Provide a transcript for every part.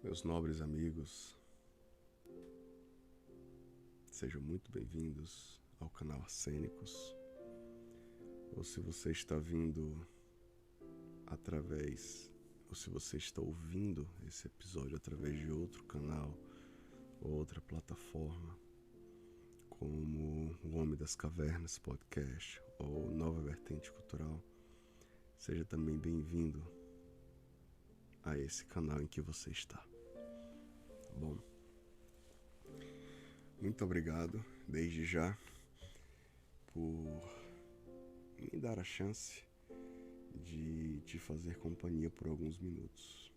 Meus nobres amigos, sejam muito bem-vindos ao canal Arcênicos. Ou se você está vindo ou se você está ouvindo esse episódio através de outro canal ou outra plataforma, como o Homem das Cavernas Podcast ou Nova Vertente Cultural, seja também bem-vindo a esse canal em que você está. Tá bom? Muito obrigado, desde já, por me dar a chance de te fazer companhia por alguns minutos.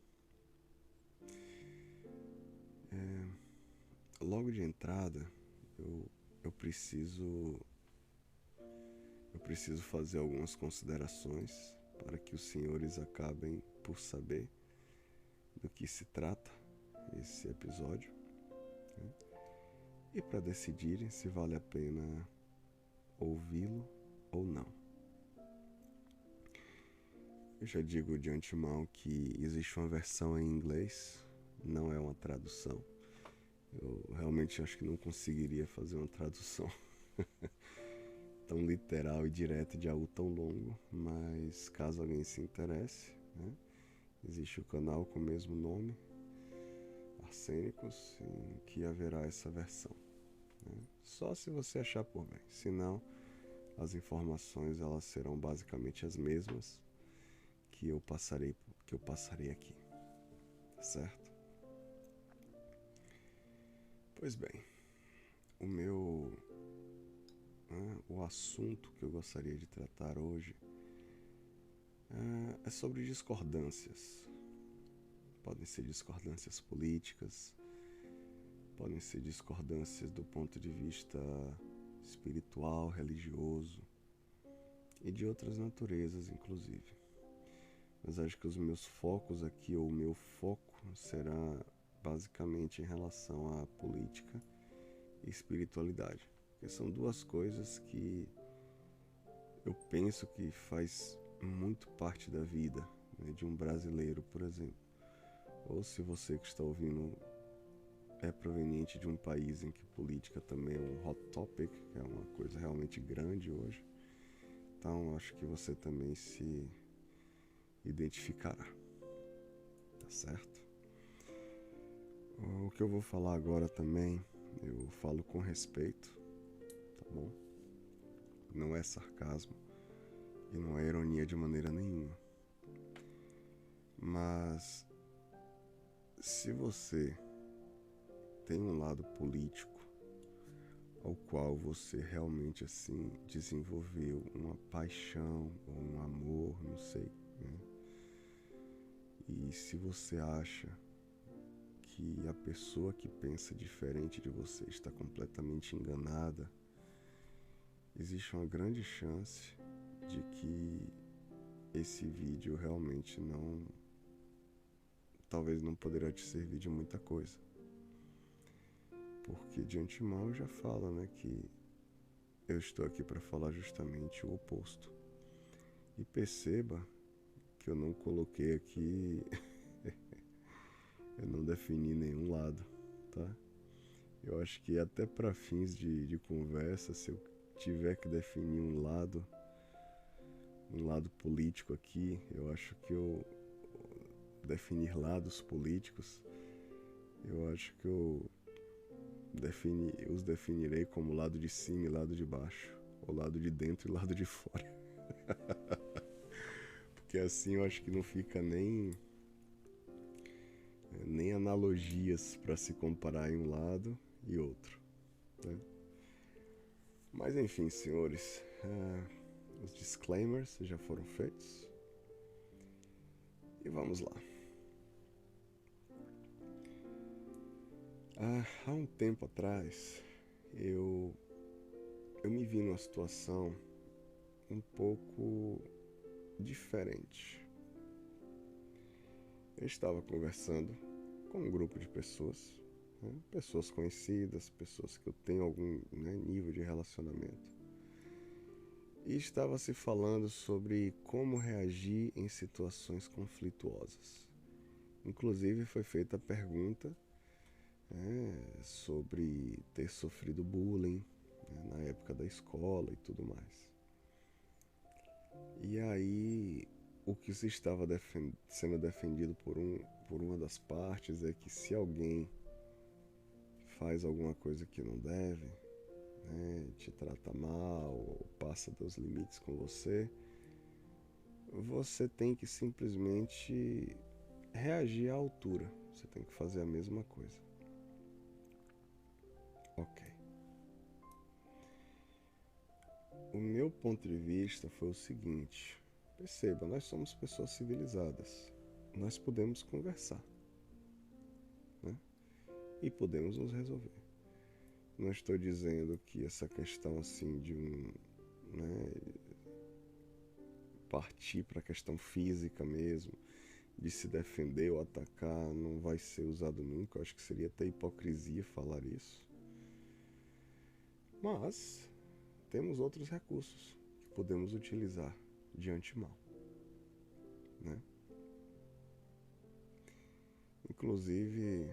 Logo de entrada, eu preciso fazer algumas considerações para que os senhores acabem por saber do que se trata esse episódio, né? E para decidirem se vale a pena ouvi-lo ou não. Eu já digo de antemão que existe uma versão em inglês, não é uma tradução. Eu realmente acho que não conseguiria fazer uma tradução tão literal e direta de algo tão longo, mas caso alguém se interesse, né, existe o canal com o mesmo nome, Arcênicos, em que haverá essa versão, né? Só se você achar por bem, senão as informações elas serão basicamente as mesmas que eu passarei aqui, certo? Pois bem, o assunto que eu gostaria de tratar hoje é sobre discordâncias. Podem ser discordâncias políticas, podem ser discordâncias do ponto de vista espiritual, religioso e de outras naturezas, inclusive. Mas acho que os meus focos aqui, ou o meu foco, será basicamente em relação à política e espiritualidade, porque são duas coisas que eu penso que faz muito parte da vida, né, de um brasileiro, por exemplo. Ou se você que está ouvindo é proveniente de um país em que política também é um hot topic, que é uma coisa realmente grande hoje, então acho que você também se identificará, tá certo? O que eu vou falar agora também, eu falo com respeito, tá bom? Não é sarcasmo e não é ironia de maneira nenhuma. Mas se você tem um lado político ao qual você realmente assim desenvolveu uma paixão ou um amor, não sei, né? E se você acha que a pessoa que pensa diferente de você está completamente enganada, existe uma grande chance de que esse vídeo realmente talvez não poderá te servir de muita coisa. Porque de antemão eu já falo, né, que eu estou aqui para falar justamente o oposto. E perceba que eu não coloquei aqui, eu não defini nenhum lado, tá? Eu acho que até para fins de conversa, se eu tiver que definir um lado político aqui, eu acho que eu definir lados políticos, eu acho que eu os definirei como lado de cima e lado de baixo, ou lado de dentro e lado de fora. Porque assim eu acho que não fica nem analogias para se comparar em um lado e outro, né? Mas enfim, senhores, os disclaimers já foram feitos e vamos lá. Há um tempo atrás eu me vi numa situação um pouco diferente. Eu estava conversando com um grupo de pessoas, né, pessoas conhecidas, pessoas que eu tenho algum, né, nível de relacionamento. E estava se falando sobre como reagir em situações conflituosas. Inclusive foi feita a pergunta, sobre ter sofrido bullying, na época da escola e tudo mais. E aí o que se estava sendo defendido por uma das partes é que se alguém faz alguma coisa que não deve, te trata mal ou passa dos limites com você, você tem que simplesmente reagir à altura. Você tem que fazer a mesma coisa. Ok. O meu ponto de vista foi o seguinte: perceba, nós somos pessoas civilizadas. Nós podemos conversar, né? E podemos nos resolver. Não estou dizendo que essa questão assim de né, partir para a questão física mesmo, de se defender ou atacar, não vai ser usado nunca. Eu acho que seria até hipocrisia falar isso. Mas temos outros recursos que podemos utilizar de antemão, né? Inclusive,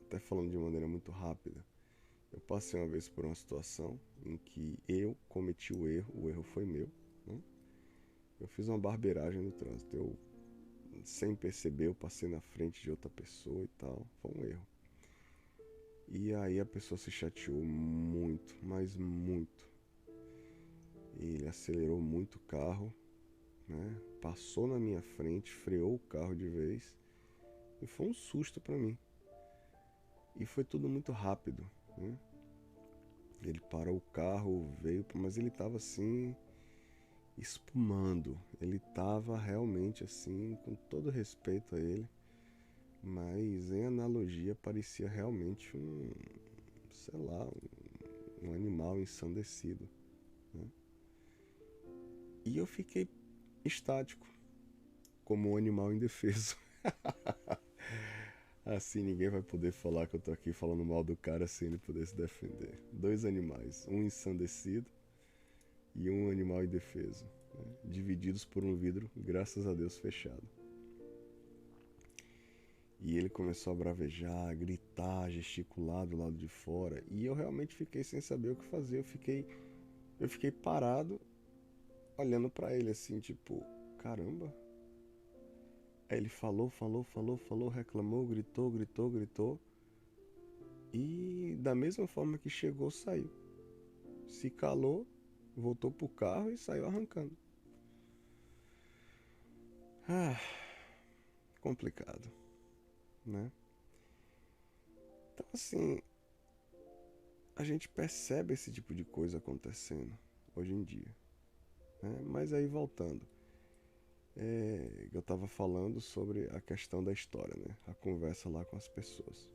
até falando de maneira muito rápida, eu passei uma vez por uma situação em que eu cometi o erro foi meu, né? Eu fiz uma barbeiragem no trânsito, sem perceber, eu passei na frente de outra pessoa e tal, foi um erro. E aí a pessoa se chateou muito, mas muito. E ele acelerou muito o carro, né? Passou na minha frente, freou o carro de vez e foi um susto para mim. E foi tudo muito rápido, né? Ele parou o carro, veio, mas ele estava assim espumando. Ele estava realmente assim, com todo respeito a ele, mas em analogia parecia realmente sei lá, um animal ensandecido, né? E eu fiquei estático, como um animal indefeso. Assim ninguém vai poder falar que eu tô aqui falando mal do cara sem ele poder se defender. Dois animais, um ensandecido e um animal indefeso, né? Divididos por um vidro, graças a Deus, fechado. E ele começou a bravejar, a gritar, gesticular do lado de fora. E eu realmente fiquei sem saber o que fazer. Eu fiquei parado, olhando pra ele assim, tipo, caramba. Aí ele falou, reclamou, gritou. E da mesma forma que chegou, saiu. Se calou, voltou pro carro e saiu arrancando. Ah, complicado, né? Então assim, a gente percebe esse tipo de coisa acontecendo hoje em dia, né? Mas aí voltando, eu estava falando sobre a questão da história, né? A conversa lá com as pessoas.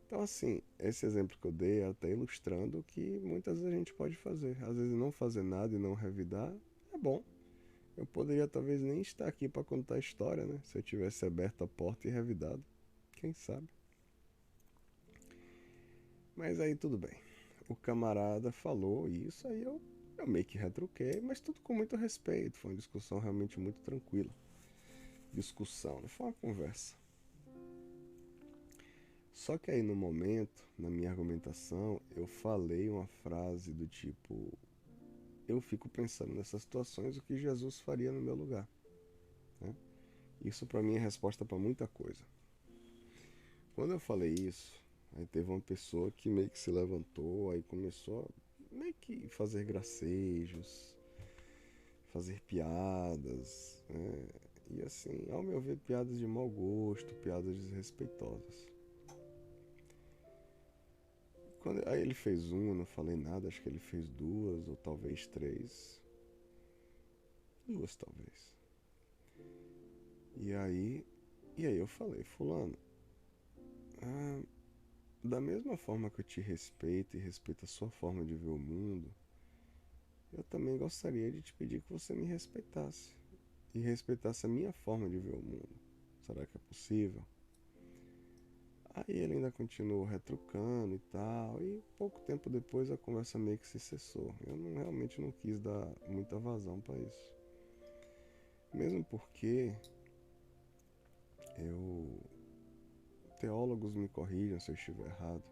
Então assim, esse exemplo que eu dei é até ilustrando o que muitas vezes a gente pode fazer. Às vezes não fazer nada e não revidar é bom. Eu poderia talvez nem estar aqui para contar a história, né? Se eu tivesse aberto a porta e revidado. Quem sabe? Mas aí tudo bem. O camarada falou isso, aí eu meio que retruquei, mas tudo com muito respeito. Foi uma discussão realmente muito tranquila. Discussão, não foi uma conversa. Só que aí no momento, na minha argumentação, eu falei uma frase do tipo: eu fico pensando nessas situações o que Jesus faria no meu lugar, né? Isso pra mim é resposta pra muita coisa. Quando eu falei isso, aí teve uma pessoa que meio que se levantou, aí começou a meio que fazer gracejos, fazer piadas, né? E assim, ao meu ver, piadas de mau gosto, piadas desrespeitosas. Aí ele fez uma, eu não falei nada, acho que ele fez duas ou talvez três. Duas talvez. E aí, eu falei, fulano, ah, da mesma forma que eu te respeito e respeito a sua forma de ver o mundo, eu também gostaria de te pedir que você me respeitasse e respeitasse a minha forma de ver o mundo. Será que é possível? Aí ele ainda continuou retrucando e tal, e pouco tempo depois a conversa meio que se cessou. Eu realmente não quis dar muita vazão para isso. Mesmo porque teólogos me corrijam se eu estiver errado,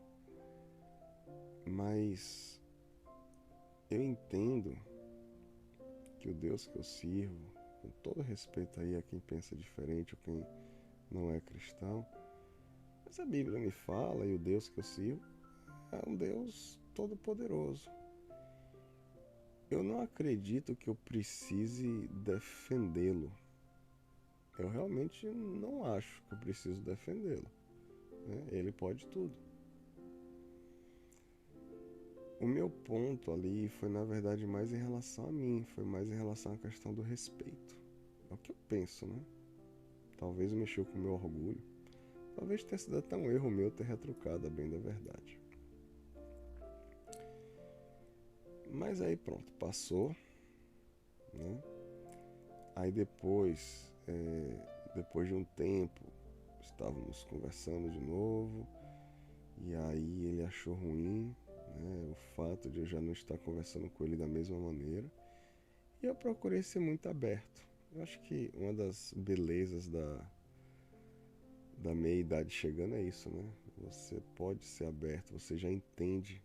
mas eu entendo que o Deus que eu sirvo, com todo respeito aí a quem pensa diferente ou quem não é cristão, mas a Bíblia me fala, e o Deus que eu sirvo é um Deus todo-poderoso. Eu não acredito que eu precise defendê-lo. Eu realmente não acho que eu preciso defendê-lo, né? Ele pode tudo. O meu ponto ali foi, na verdade, mais em relação a mim, foi mais em relação à questão do respeito. É o que eu penso, né? Talvez mexeu com o meu orgulho. Talvez tenha sido até um erro meu ter retrucado, a bem da verdade. Mas aí pronto, passou, né? Aí depois de um tempo, estávamos conversando de novo, e aí ele achou ruim, né, o fato de eu já não estar conversando com ele da mesma maneira, e eu procurei ser muito aberto. Eu acho que uma das belezas da meia-idade chegando é isso, né? Você pode ser aberto, você já entende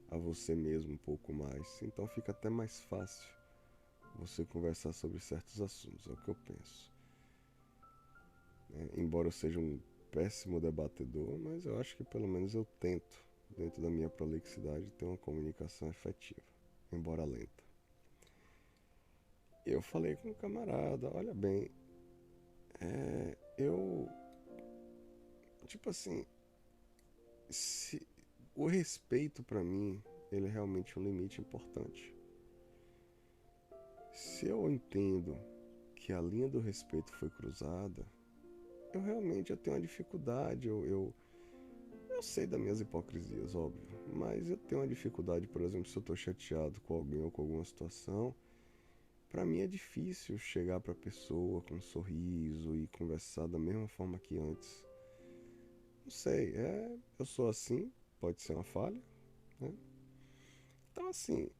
a você mesmo um pouco mais, então fica até mais fácil você conversar sobre certos assuntos, é o que eu penso. Embora eu seja um péssimo debatedor, mas eu acho que pelo menos eu tento, dentro da minha prolixidade, ter uma comunicação efetiva, embora lenta. Eu falei com um camarada, olha bem, eu, tipo assim, se, o respeito pra mim, ele é realmente um limite importante. Se eu entendo que a linha do respeito foi cruzada, eu tenho uma dificuldade, eu sei das minhas hipocrisias, óbvio, mas eu tenho uma dificuldade, por exemplo, se eu estou chateado com alguém ou com alguma situação, para mim é difícil chegar para a pessoa com um sorriso e conversar da mesma forma que antes. Não sei, eu sou assim, pode ser uma falha, né? Então, assim,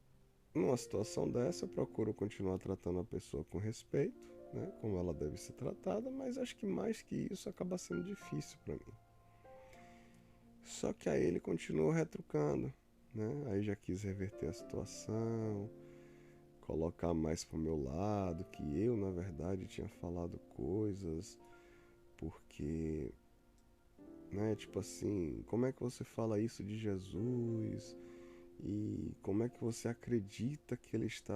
numa situação dessa, eu procuro continuar tratando a pessoa com respeito, né, como ela deve ser tratada, mas acho que mais que isso acaba sendo difícil para mim. Só que aí ele continuou retrucando, né? Aí já quis reverter a situação, colocar mais pro meu lado, que eu, na verdade, tinha falado coisas, porque, né, tipo assim, como é que você fala isso de Jesus? E como é que você acredita que ele está,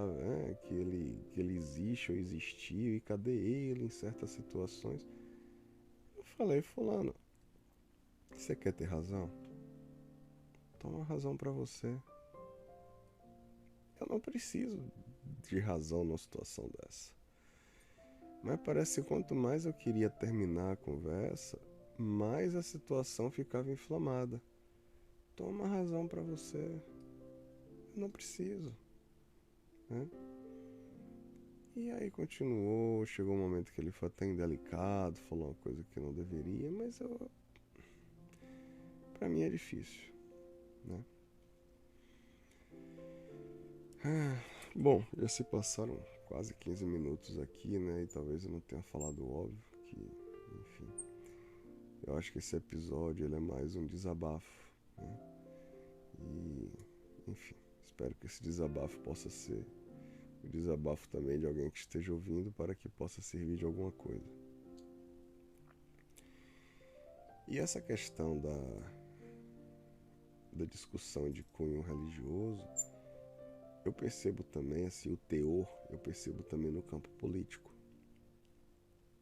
que ele existe ou existiu? E cadê ele em certas situações? Eu falei, fulano, você quer ter razão? Toma razão pra você. Eu não preciso de razão numa situação dessa. Mas parece que quanto mais eu queria terminar a conversa, mais a situação ficava inflamada. Toma razão pra você. Eu não preciso, né? E aí continuou, chegou um momento que ele foi até indelicado, falou uma coisa que não deveria, mas pra mim é difícil, né? Bom, já se passaram quase 15 minutos aqui, né? E talvez eu não tenha falado o óbvio, que, enfim, eu acho que esse episódio ele é mais um desabafo, né? E, enfim, espero que esse desabafo possa ser o desabafo também de alguém que esteja ouvindo para que possa servir de alguma coisa. E essa questão da discussão de cunho religioso, eu percebo também, assim, o teor, eu percebo também no campo político,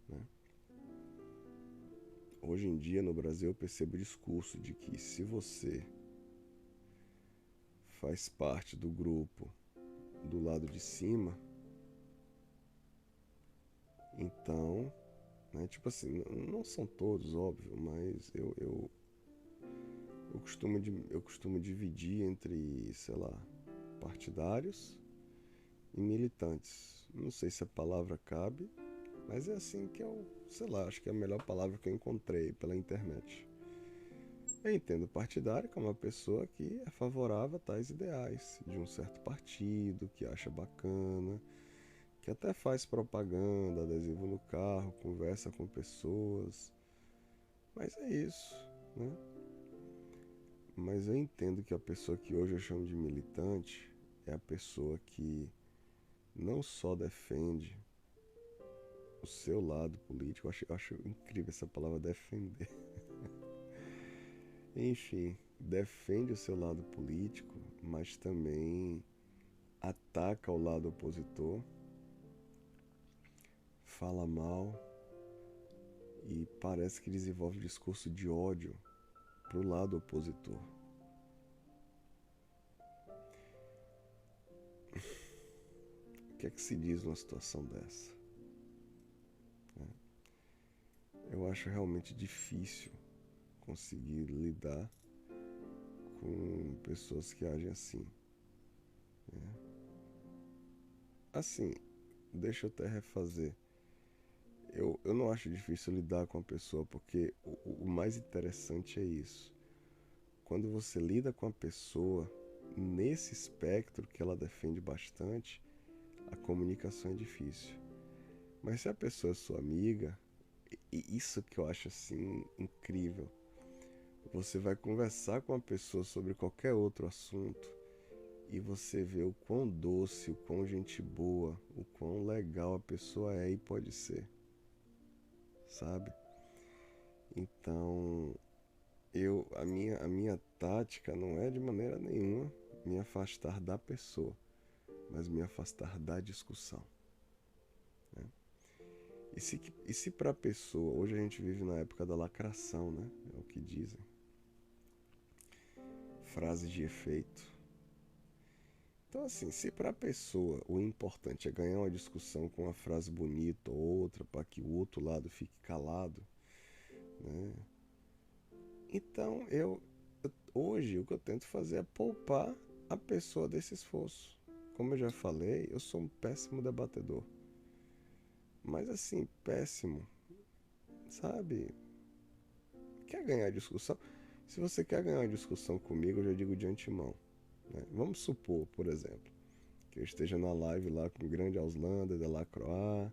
né? Hoje em dia no Brasil eu percebo o discurso de que se você faz parte do grupo do lado de cima, então, né, tipo assim, não são todos, óbvio, mas eu costumo dividir entre, sei lá, partidários e militantes. Não sei se a palavra cabe, mas é assim que eu, sei lá, acho que é a melhor palavra que eu encontrei pela internet. Eu entendo partidário como uma pessoa que é favorável a tais ideais de um certo partido, que acha bacana, que até faz propaganda, adesivo no carro, conversa com pessoas, Mas é isso, né? Mas eu entendo que a pessoa que hoje eu chamo de militante é a pessoa que não só defende o seu lado político, eu acho incrível essa palavra defender. Enfim, defende o seu lado político, mas também ataca o lado opositor, fala mal e parece que desenvolve discurso de ódio pro lado opositor. O que é que se diz numa situação dessa? Eu acho realmente difícil conseguir lidar com pessoas que agem assim. Assim, deixa eu até refazer. Eu não acho difícil lidar com a pessoa, porque o mais interessante é isso. Quando você lida com a pessoa nesse espectro que ela defende bastante, a comunicação é difícil. Mas se a pessoa é sua amiga, e isso que eu acho assim incrível, você vai conversar com a pessoa sobre qualquer outro assunto e você vê o quão doce, o quão gente boa, o quão legal a pessoa é e pode ser, sabe? Então, a minha tática não é de maneira nenhuma me afastar da pessoa, mas me afastar da discussão, né? E se para a pessoa, hoje a gente vive na época da lacração, né? É o que dizem, frases de efeito. Então, assim, se para a pessoa o importante é ganhar uma discussão com uma frase bonita ou outra para que o outro lado fique calado, né? Então, hoje o que eu tento fazer é poupar a pessoa desse esforço. Como eu já falei, eu sou um péssimo debatedor. Mas assim, péssimo, sabe? Quer ganhar discussão? Se você quer ganhar uma discussão comigo, eu já digo de antemão, né? Vamos supor, por exemplo, que eu esteja na live lá com o grande Auslanda, Delacroix,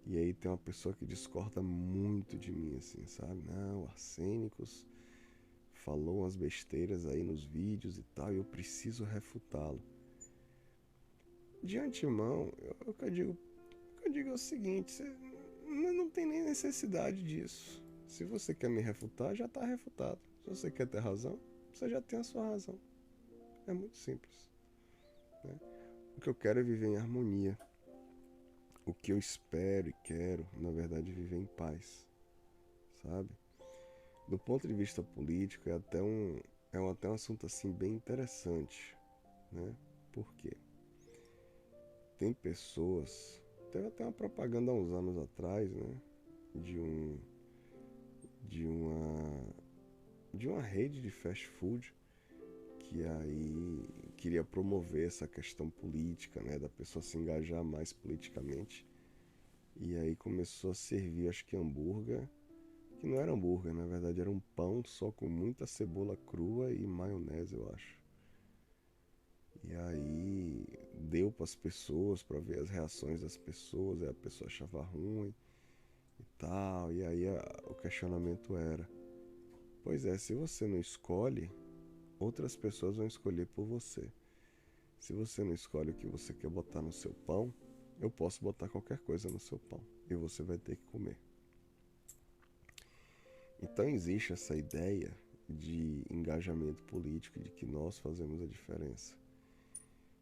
e aí tem uma pessoa que discorda muito de mim, assim, sabe? Não, Arsênicos falou umas besteiras aí nos vídeos e tal, e eu preciso refutá-lo. De antemão, o que eu digo é o seguinte: você não tem nem necessidade disso. Se você quer me refutar, já está refutado. Se você quer ter razão, você já tem a sua razão. É muito simples, né? O que eu quero é viver em harmonia. O que eu espero e quero, na verdade, é viver em paz, sabe? Do ponto de vista político, é até um assunto assim bem interessante, né? Por quê? Tem pessoas. Teve até uma propaganda há uns anos atrás, né? De um. De uma. De uma rede de fast food que aí queria promover essa questão política, né? Da pessoa se engajar mais politicamente. E aí começou a servir, acho que hambúrguer. Que não era hambúrguer, na verdade era um pão só com muita cebola crua e maionese, eu acho. E aí deu para as pessoas para ver as reações das pessoas, aí a pessoa achava ruim e tal. E aí o questionamento era: pois é, se você não escolhe, outras pessoas vão escolher por você. Se você não escolhe o que você quer botar no seu pão, eu posso botar qualquer coisa no seu pão e você vai ter que comer. Então existe essa ideia de engajamento político, de que nós fazemos a diferença.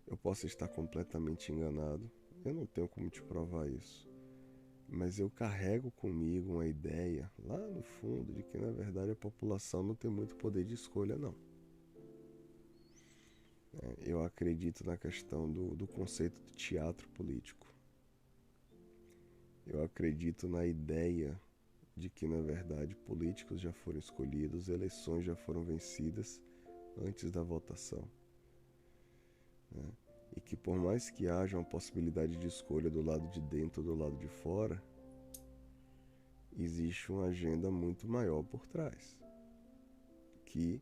Eu posso estar completamente enganado, eu não tenho como te provar isso, mas eu carrego comigo uma ideia lá no fundo de que na verdade a população não tem muito poder de escolha, não. Eu acredito na questão do conceito de teatro político. Eu acredito na ideia de que na verdade políticos já foram escolhidos, eleições já foram vencidas antes da votação, né? E que por mais que haja uma possibilidade de escolha do lado de dentro ou do lado de fora, existe uma agenda muito maior por trás, que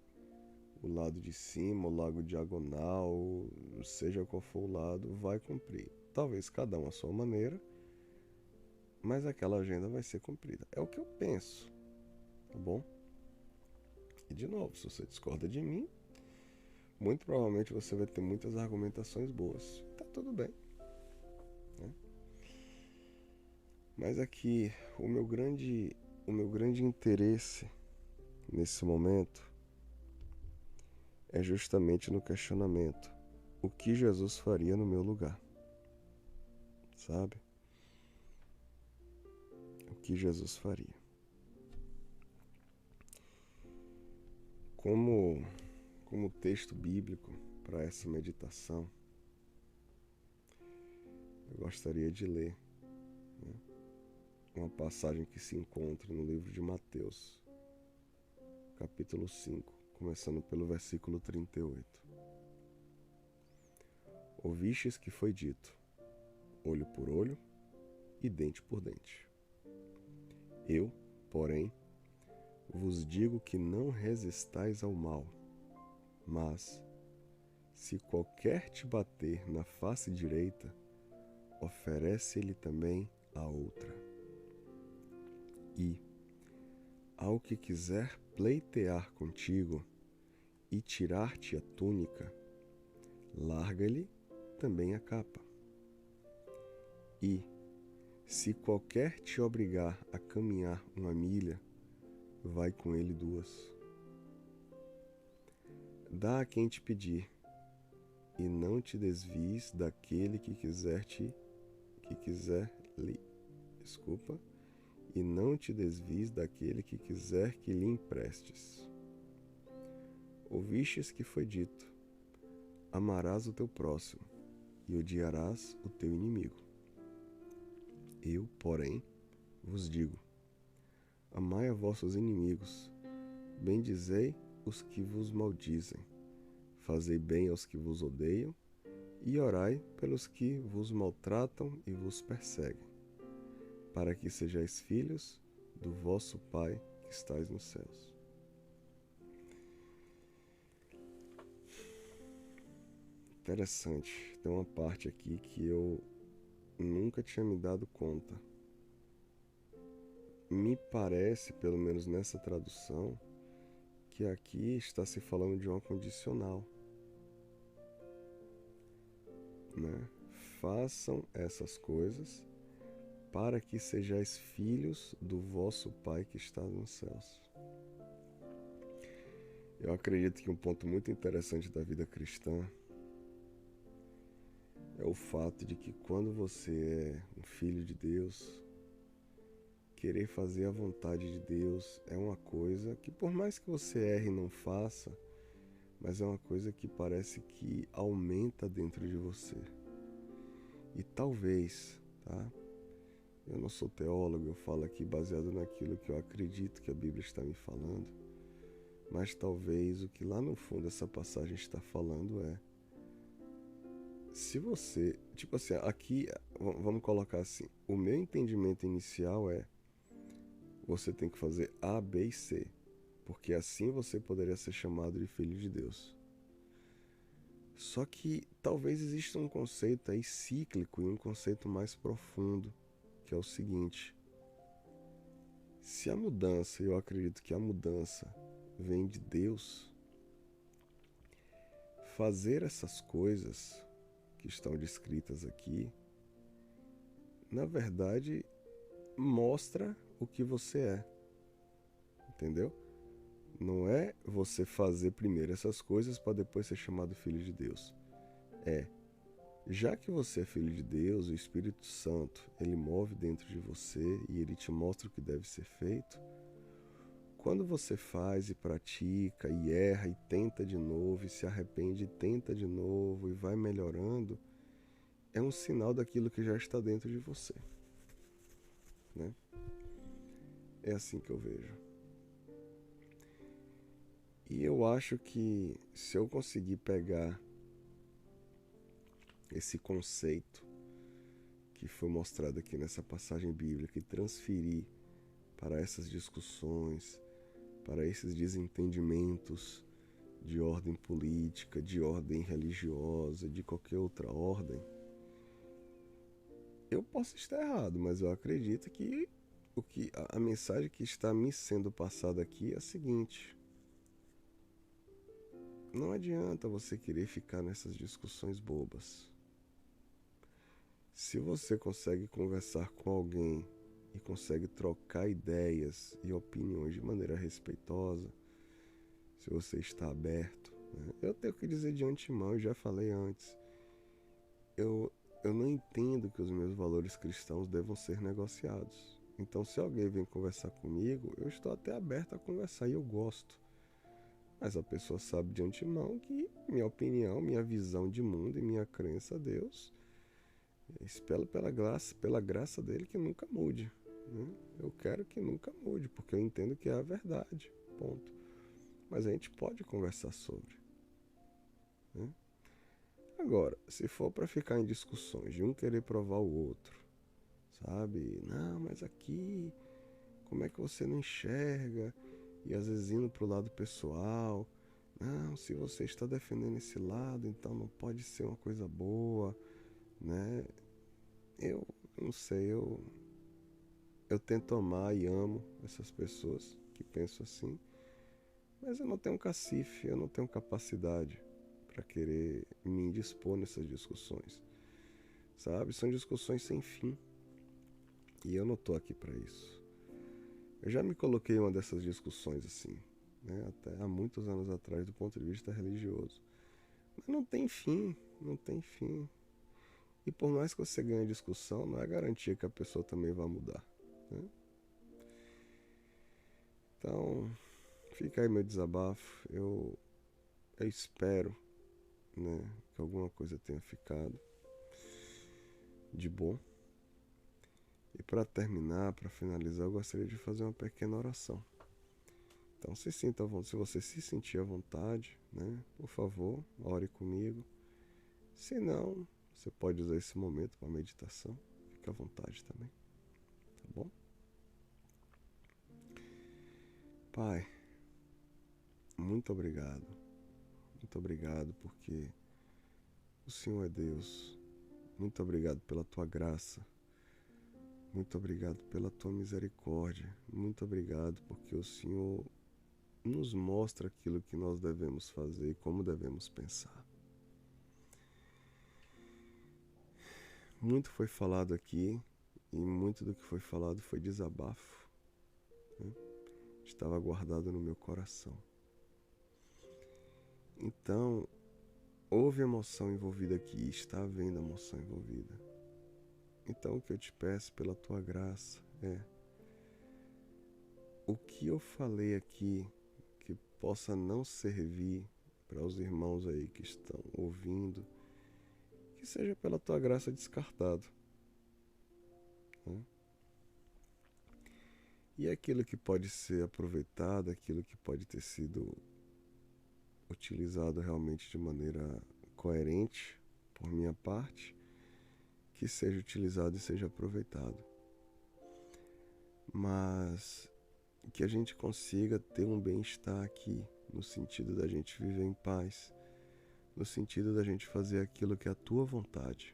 o lado de cima, o lado diagonal, seja qual for o lado, vai cumprir. Talvez cada um à sua maneira, mas aquela agenda vai ser cumprida. É o que eu penso. tá bom? E de novo, se você discorda de mim, muito provavelmente você vai ter muitas argumentações boas. Tá tudo bem, né? Mas aqui, o meu grande interesse nesse momento é justamente no questionamento: o que Jesus faria no meu lugar? Sabe? O que Jesus faria? Como texto bíblico para essa meditação, eu gostaria de ler, né, uma passagem que se encontra no livro de Mateus, capítulo 5, começando pelo versículo 38. Ouvistes que foi dito, olho por olho e dente por dente. Eu, porém, vos digo que não resistais ao mal, mas, se qualquer te bater na face direita, oferece-lhe também a outra. E, ao que quiser pleitear contigo e tirar-te a túnica, larga-lhe também a capa. E, se qualquer te obrigar a caminhar 1 milha, vai com ele 2. Dá a quem te pedir, e não te desvies daquele e não te desvies daquele que quiser que lhe emprestes. Ouvistes que foi dito, amarás o teu próximo e odiarás o teu inimigo. Eu, porém, vos digo, amai a vossos inimigos, bendizei os que vos maldizem, fazei bem aos que vos odeiam, e orai pelos que vos maltratam e vos perseguem, para que sejais filhos do vosso Pai que estais nos céus. Interessante, tem uma parte aqui que eu nunca tinha me dado conta. Me parece, pelo menos nessa tradução, que aqui está se falando de uma condicional, né? Façam essas coisas para que sejais filhos do vosso Pai que está nos céus. Eu acredito que um ponto muito interessante da vida cristã é o fato de que quando você é um filho de Deus, querer fazer a vontade de Deus é uma coisa que, por mais que você erre e não faça, mas é uma coisa que parece que aumenta dentro de você. E talvez, tá? Eu não sou teólogo, eu falo aqui baseado naquilo que eu acredito que a Bíblia está me falando, mas talvez o que lá no fundo essa passagem está falando é: se você, tipo assim, aqui, vamos colocar assim, o meu entendimento inicial é: você tem que fazer A, B e C, porque assim você poderia ser chamado de filho de Deus. Só que talvez exista um conceito aí cíclico e um conceito mais profundo, que é o seguinte: se a mudança, eu acredito que a mudança vem de Deus, fazer essas coisas que estão descritas aqui, na verdade, mostra o que você é, entendeu? Não é você fazer primeiro essas coisas para depois ser chamado filho de Deus. Já que você é filho de Deus, o Espírito Santo, ele move dentro de você e ele te mostra o que deve ser feito. Quando você faz e pratica e erra e tenta de novo e se arrepende e tenta de novo e vai melhorando, é um sinal daquilo que já está dentro de você, né? É assim que eu vejo. E eu acho que se eu conseguir pegar esse conceito que foi mostrado aqui nessa passagem bíblica e transferir para essas discussões, para esses desentendimentos de ordem política, de ordem religiosa, de qualquer outra ordem, eu posso estar errado, mas eu acredito que a mensagem que está me sendo passada aqui é a seguinte: não adianta você querer ficar nessas discussões bobas. Se você consegue conversar com alguém e consegue trocar ideias e opiniões de maneira respeitosa, se você está aberto, né? Eu tenho que dizer de antemão, eu já falei antes, eu não entendo que os meus valores cristãos devam ser negociados. Então, se alguém vem conversar comigo, eu estou até aberto a conversar e eu gosto. Mas a pessoa sabe de antemão que minha opinião, minha visão de mundo e minha crença a Deus, espero pela graça dele que nunca mude, né? Eu quero que nunca mude, porque eu entendo que é a verdade, ponto. Mas a gente pode conversar sobre, né? Agora, se for para ficar em discussões de um querer provar o outro, sabe? Não, mas aqui, como é que você não enxerga? E às vezes indo pro lado pessoal. Não, se você está defendendo esse lado, então não pode ser uma coisa boa, né? Eu não sei, eu tento amar e amo essas pessoas que pensam assim, mas eu não tenho cacife, eu não tenho capacidade para querer me indispor nessas discussões, sabe? São discussões sem fim e eu não tô aqui para isso. Eu já me coloquei em uma dessas discussões assim, né? Até há muitos anos atrás, do ponto de vista religioso. Mas não tem fim, não tem fim. E por mais que você ganhe a discussão, não é garantia que a pessoa também vai mudar, né? Então, fica aí meu desabafo. Eu espero, né, que alguma coisa tenha ficado de bom. E para terminar, para finalizar, eu gostaria de fazer uma pequena oração. Então, se você se sentir à vontade, né, por favor, ore comigo. Se não, você pode usar esse momento para meditação. Fique à vontade também, tá bom? Pai, muito obrigado. Muito obrigado porque o Senhor é Deus. Muito obrigado pela tua graça. Muito obrigado pela tua misericórdia. Muito obrigado porque o Senhor nos mostra aquilo que nós devemos fazer e como devemos pensar. Muito foi falado aqui e muito do que foi falado foi desabafo, né? Estava guardado no meu coração. Então, houve emoção envolvida aqui, está havendo emoção envolvida. Então, o que eu te peço pela tua graça é o que eu falei aqui que possa não servir para os irmãos aí que estão ouvindo, que seja pela tua graça descartado, né? E aquilo que pode ser aproveitado, aquilo que pode ter sido utilizado realmente de maneira coerente por minha parte, que seja utilizado e seja aproveitado. Mas que a gente consiga ter um bem-estar aqui, no sentido da gente viver em paz, no sentido da gente fazer aquilo que é a tua vontade.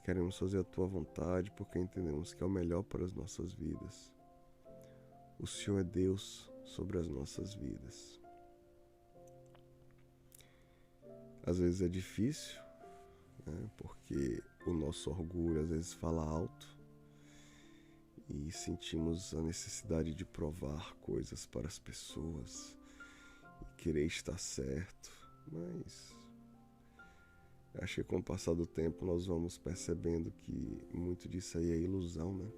Queremos fazer a tua vontade porque entendemos que é o melhor para as nossas vidas. O Senhor é Deus sobre as nossas vidas. Às vezes é difícil, né, porque o nosso orgulho às vezes fala alto e sentimos a necessidade de provar coisas para as pessoas e querer estar certo, mas acho que com o passar do tempo nós vamos percebendo que muito disso aí é ilusão, né?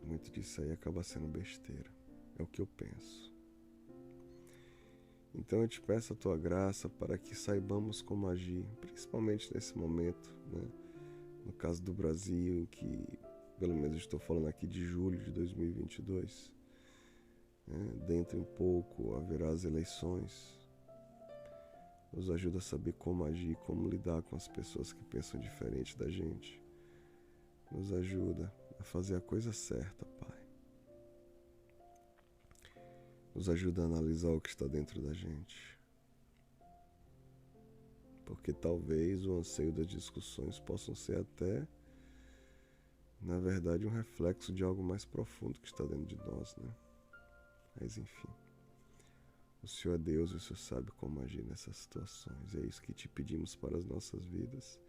Muito disso aí acaba sendo besteira. É o que eu penso. Então eu te peço a tua graça para que saibamos como agir, principalmente nesse momento, né? No caso do Brasil, em que, pelo menos estou falando aqui de julho de 2022, né? Dentro em pouco haverá as eleições. Nos ajuda a saber como agir, como lidar com as pessoas que pensam diferente da gente. Nos ajuda a fazer a coisa certa, Pai. Nos ajuda a analisar o que está dentro da gente. Porque talvez o anseio das discussões possam ser até na verdade, um reflexo de algo mais profundo que está dentro de nós, né? Mas enfim, o Senhor é Deus e o Senhor sabe como agir nessas situações. É isso que te pedimos para as nossas vidas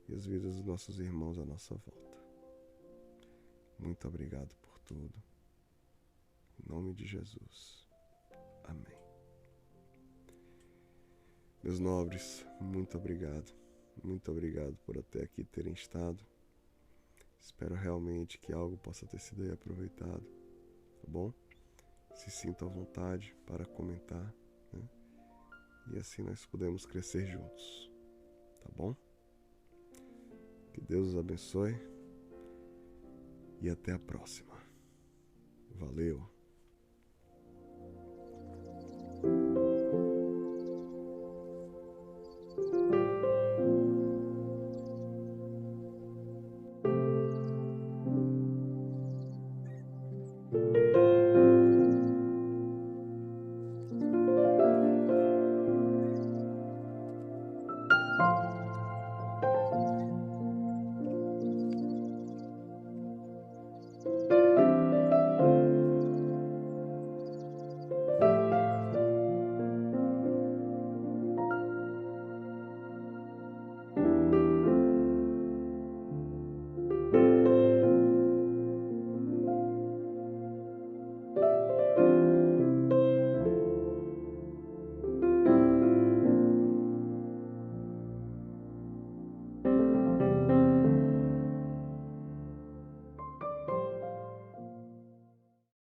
e as vidas dos nossos irmãos à nossa volta. Muito obrigado por tudo. Em nome de Jesus. Amém. Meus nobres, muito obrigado. Muito obrigado por até aqui terem estado. Espero realmente que algo possa ter sido aí aproveitado, tá bom? Se sinta à vontade para comentar, né? E assim nós podemos crescer juntos, tá bom? Que Deus os abençoe e até a próxima. Valeu!